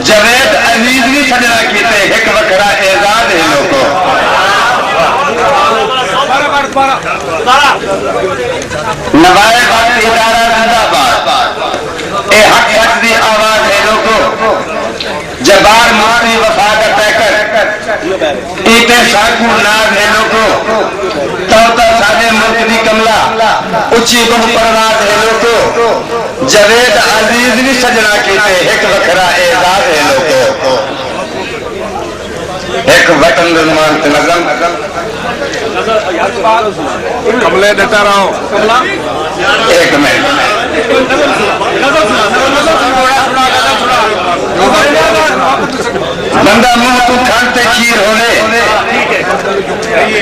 जवेद अजीज भी सजना कीते एक वखरा एजाज है लोगो नवाए बात इदारा जिंदाबाद ए हक सच दी आवाज है लोगो जबार मुफ्ती वफा का टैकर इते साकू नाज है लोगो तौता सादे मुल्क दी कमला उच्ची बहु परवाज है लोगो जवेद अजीज भी सजना कीते एक वखरा एजाज है लोगो एक वतन निर्माण नजम कमले देता रहो एक मिनट बंदा मुंह तू खानते खीर होने